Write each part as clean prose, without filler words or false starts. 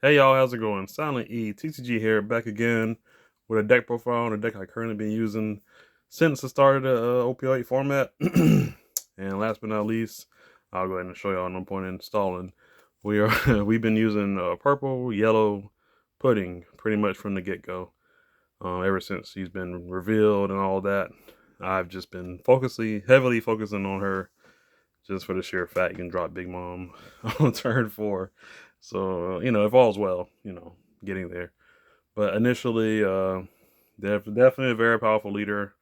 Hey y'all, how's it going? Silent E, TCG here, back again with a deck profile on a deck I've currently been using since the start of the OP-08 format. And last but not least, I'll go ahead and show y'all no point in installing. We've been using purple, yellow pudding pretty much from the get-go. Ever since she's been revealed and all that, I've just been heavily focusing on her just for the sheer fact you can drop Big Mom on turn 4. So, if all's well, getting there. But initially, definitely a very powerful leader.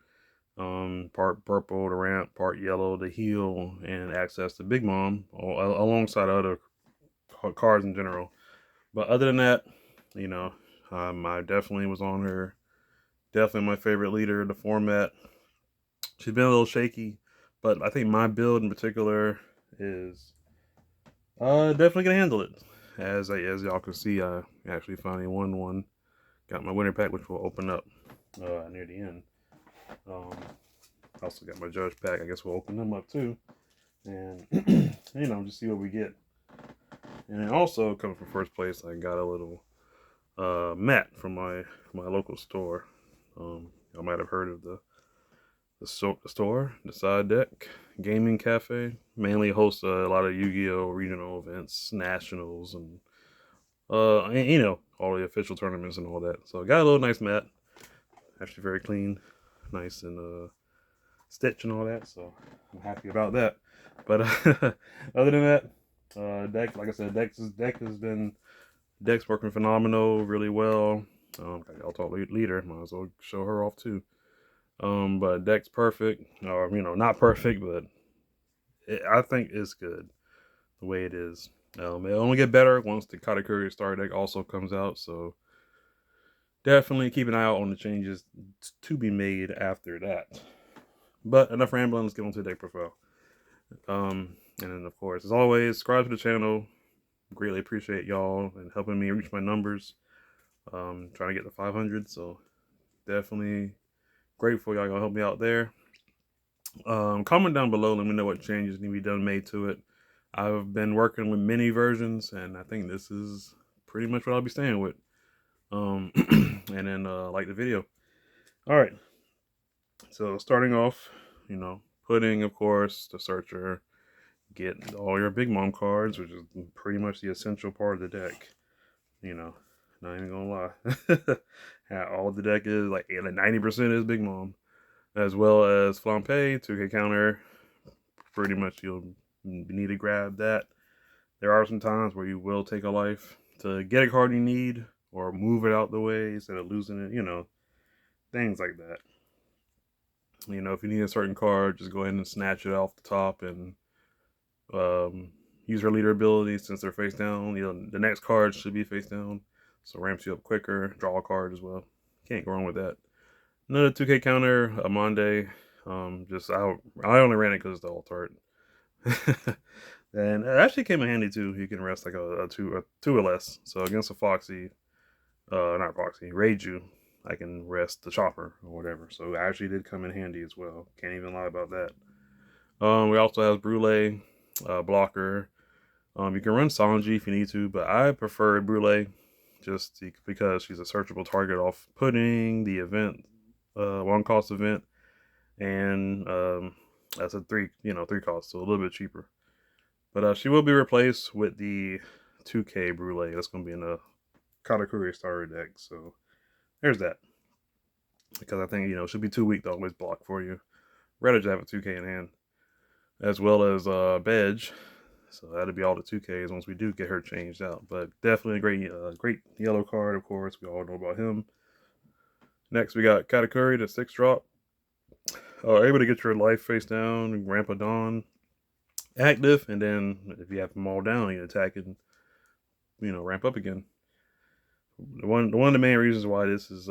Part purple to ramp, part yellow to heal, and access to Big Mom, alongside other cards in general. But other than that, you know, I definitely was on her. Definitely my favorite leader in the format. She's been a little shaky, but I think my build in particular is definitely gonna handle it. As y'all can see, I actually finally won one. Got my winner pack, which will open up near the end. Um, also got my judge pack. I guess we'll open them up too, and just see what we get. And then also coming from first place, I got a little mat from my local store. Y'all might have heard of the store, the Side Deck Gaming Cafe. Mainly hosts a lot of Yu-Gi-Oh! Regional events, nationals, and all the official tournaments and all that. So I got a little nice mat, actually very clean, nice and stitch and all that. So I'm happy about that. But other than that, deck, like I said, deck's working phenomenal, really well. Got y'all talk leader, might as well show her off too. But deck's perfect, or not perfect, but I think it's good the way it is. It'll only get better once the Katakuri Star deck also comes out, so definitely keep an eye out on the changes to be made after that. But enough rambling, let's get on to the deck profile. And then, of course, as always, subscribe to the channel. Greatly appreciate y'all and helping me reach my numbers. Trying to get to 500, so definitely grateful y'all gonna help me out there. Comment down below, let me know what changes need to be made to it. I've been working with mini versions, and I think this is pretty much what I'll be staying with. And then like the video. All right. So starting off, pudding, of course, the searcher. Get all your Big Mom cards, which is pretty much the essential part of the deck. Not even gonna lie. All the deck is like 90% is Big Mom, as well as Flampe, 2K counter. Pretty much you'll need to grab that. There are some times where you will take a life to get a card you need or move it out the way instead of losing it, things like that. If you need a certain card, just go ahead and snatch it off the top and use her leader ability since they're face down. The next card should be face down, so ramps you up quicker. Draw a card as well. Can't go wrong with that. Another 2K counter, Amande. I only ran it because it's the alt art. And it actually came in handy too. You can rest like a two or less. So against a Foxy, not Foxy, Reiju, I can rest the Chopper or whatever. So it actually did come in handy as well. Can't even lie about that. We also have Brule, blocker. You can run Sanji if you need to, but I prefer Brule just because she's a searchable target off Pudding, the event, one cost event, and that's a three cost, so a little bit cheaper. But she will be replaced with the 2K Brule. That's going to be in the Katakuri starter deck, so there's that. Because I think, it should be too weak to always block for you. Rather just have a 2K in hand. As well as Bedge. So that'll be all the 2Ks once we do get her changed out. But definitely a great yellow card, of course. We all know about him. Next, we got Katakuri, the 6-drop. Able to get your life face down, Grandpa Dawn active, and then if you have them all down, you attack and ramp up again. One of the main reasons why this is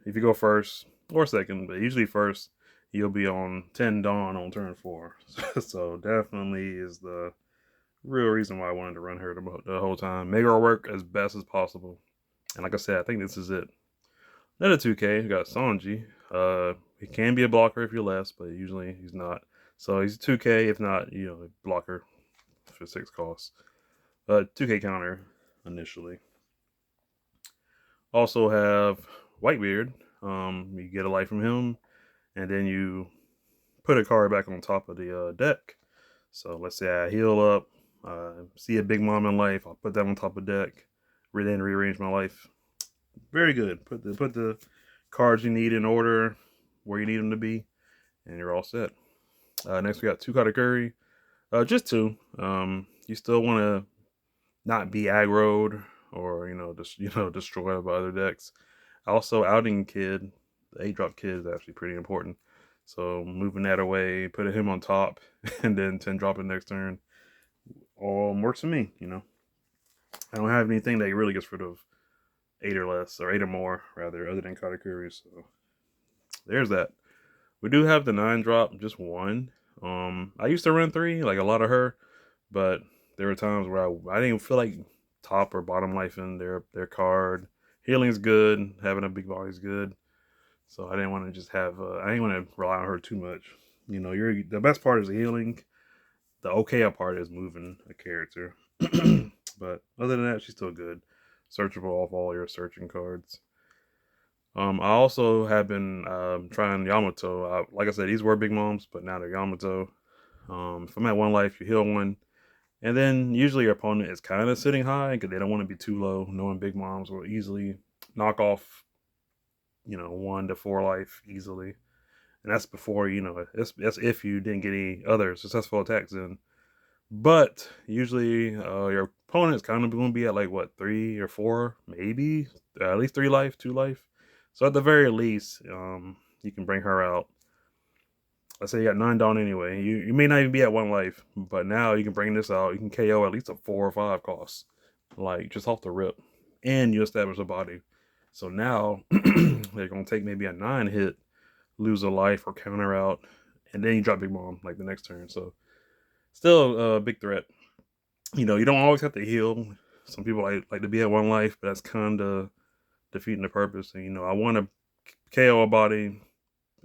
if you go first or second, but usually first, you'll be on 10 Dawn on turn 4. So definitely is the real reason why I wanted to run her the whole time. Make her work as best as possible. And like I said, I think this is it. Another 2K, we got Sanji. He can be a blocker if you're less, but usually he's not. So he's 2K, if not, blocker for 6 costs. 2K counter. initially. Also have Whitebeard. You get a life from him, and then you put a card back on top of the deck. So let's say I heal up, see a big mom in life, I'll put that on top of the deck, then rearrange my life. Very good. Put the cards you need in order where you need them to be, and you're all set. Next we got two Katakuri. Just two. You still want to not be aggroed or just destroyed by other decks. Also, outing Kid, the 8-drop Kid is actually pretty important. So moving that away, putting him on top, and then 10 dropping next turn, all works for me. I don't have anything that really gets rid of 8 or less, or 8 or more rather, other than Katakuri. So there's that. We do have the 9-drop, just one. I used to run 3, like a lot of her, but there were times where I didn't feel like top or bottom life in their card. Healing's good, having a big body is good. So I didn't want to just have. I didn't want to rely on her too much. The best part is the healing. The okay part is moving a character. But other than that, she's still good. Searchable off all your searching cards. I also have been trying Yamato. Like I said, these were big moms, but now they're Yamato. If I'm at 1 life, you heal 1. And then usually your opponent is kind of sitting high because they don't want to be too low, knowing big moms will easily knock off 1 to 4 life easily. And that's before, that's if you didn't get any other successful attacks in. But usually your opponent's kind of going to be at like, what, 3 or 4, maybe? At least 3 life, 2 life. So at the very least, you can bring her out. Let's say you got 9 down anyway. You may not even be at 1 life, but now you can bring this out. You can KO at least a 4 or 5 cost. Like, just off the rip. And you establish a body. So now, they're going to take maybe a 9 hit, lose a life or counter out, and then you drop Big Mom, like, the next turn. So, still a big threat. You don't always have to heal. Some people like to be at 1 life, but that's kind of defeating the purpose. And, I want to KO a body,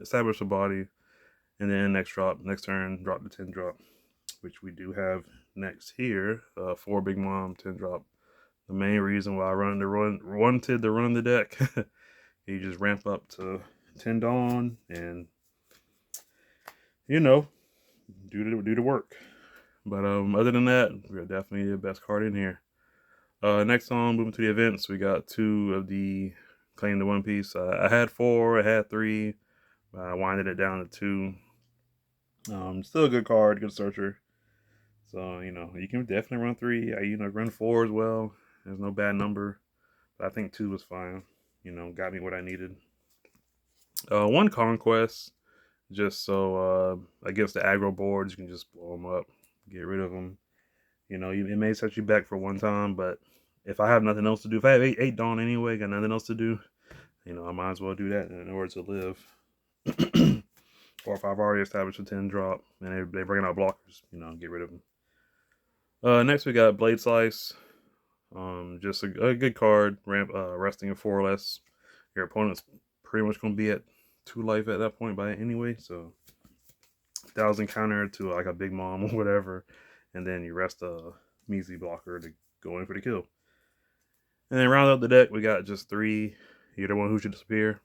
establish a body, and then next turn, drop the 10 drop, which we do have next here. 4 Big Mom, 10 drop. The main reason why I wanted to run the deck. You just ramp up to 10 Dawn and do the work. But other than that, we're definitely the best card in here. Next on, moving to the events, we got 2 of the Claim the One Piece. I had 4, I had 3, but I winded it down to 2. Still a good card, good searcher. So, you can definitely run 3. I run 4 as well. There's no bad number. But I think 2 was fine. Got me what I needed. 1 Conquest, just so against the aggro boards, you can just blow them up, get rid of them. It may set you back for 1 time, but if I have nothing else to do, if I have 8 Dawn anyway, got nothing else to do, I might as well do that in order to live. Or if I've already established a 10 drop and they bring out blockers, get rid of them. Next we got Blade Slice. Just a good card. Resting at 4 or less. Your opponent's pretty much going to be at 2 life at that point by anyway, so 1,000 counter to like a Big Mom or whatever, and then you rest a measly blocker to go in for the kill. And then round out the deck, we got just 3. You're the one who should disappear.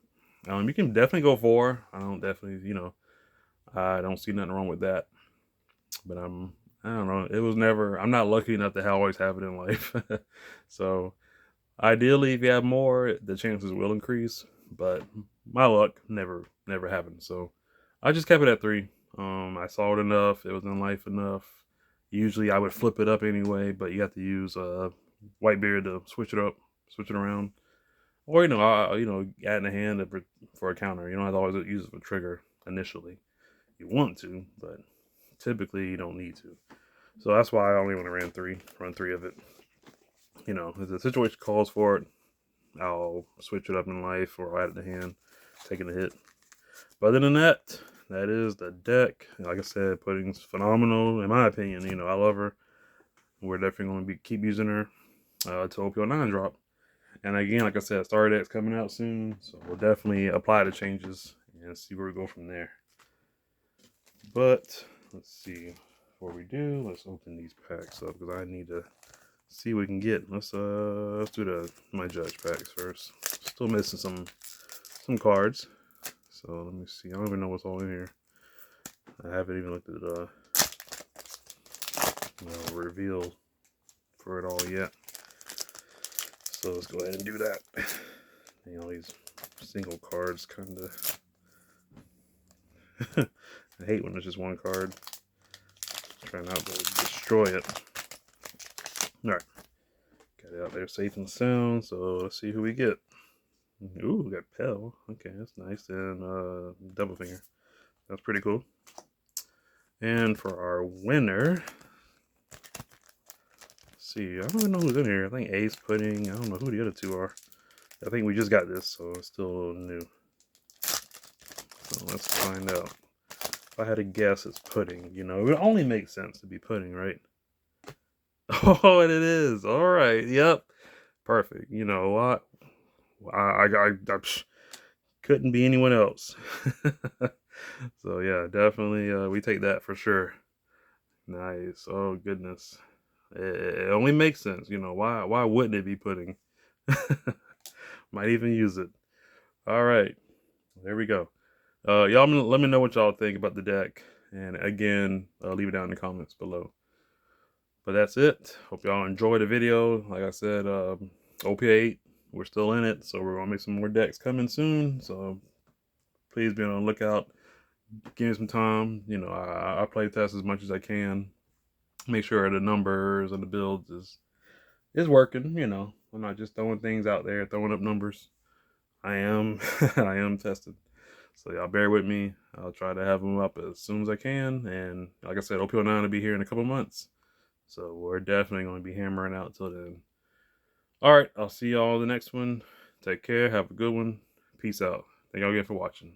You can definitely go 4. I don't see nothing wrong with that. But I don't know. It was never. I'm not lucky enough to always have it in life. So ideally, if you have more, the chances will increase. But my luck never happened. So I just kept it at 3. I saw it enough. It was in life enough. Usually I would flip it up anyway, but you have to use Whitebeard to switch it around, or add in a hand for a counter. You don't have to always use it for trigger initially. You want to, but typically you don't need to. So that's why I only want to run 3 of it. If the situation calls for it, I'll switch it up in life or add it to hand, taking a hit. But other than that, that is the deck. Like I said, Pudding's phenomenal in my opinion. I love her. We're definitely going to keep using her to OP-09 drop. And again, like I said, Star Deck's coming out soon, so we'll definitely apply the changes and see where we go from there. But let's see. Before we do, let's open these packs up because I need to see what we can get. Let's do my judge packs first. Still missing some cards. So let me see. I don't even know what's all in here. I haven't even looked at the reveal for it all yet. So let's go ahead and do that. You know, these single cards kind of I hate when it's just one card. Try not to destroy it. Alright. Got it out there safe and sound, so let's see who we get. Ooh, we got Pell. Okay, that's nice. And double finger. That's pretty cool. And for our winner, let's see, I don't even know who's in here. I think Ace Pudding. I don't know who the other two are. I think we just got this, so it's still a little new. So let's find out. If I had to guess, it's Pudding. You know, it would only make sense to be Pudding, right? Oh, and it is. All right. Yep. Perfect. You know what? I couldn't be anyone else. So yeah, definitely we take that for sure. Nice. Oh goodness. It only makes sense. You know, why wouldn't it be Pudding? Might even use it. All right. There we go. Y'all let me know what y'all think about the deck. And again, leave it down in the comments below. But that's it. Hope y'all enjoyed the video. Like I said, OP-08, we're still in it. So we're going to make some more decks coming soon. So please be on the lookout. Give me some time. You know, I play test as much as I can. Make sure the numbers and the builds is working. You know, I'm not just throwing things out there, throwing up numbers. I am I am tested. So y'all bear with me. I'll try to have them up as soon as I can. And like I said, OP-09 will be here in a couple months. So we're definitely going to be hammering out till then. All right, I'll see y'all in the next one. Take care. Have a good one. Peace out. Thank y'all again for watching.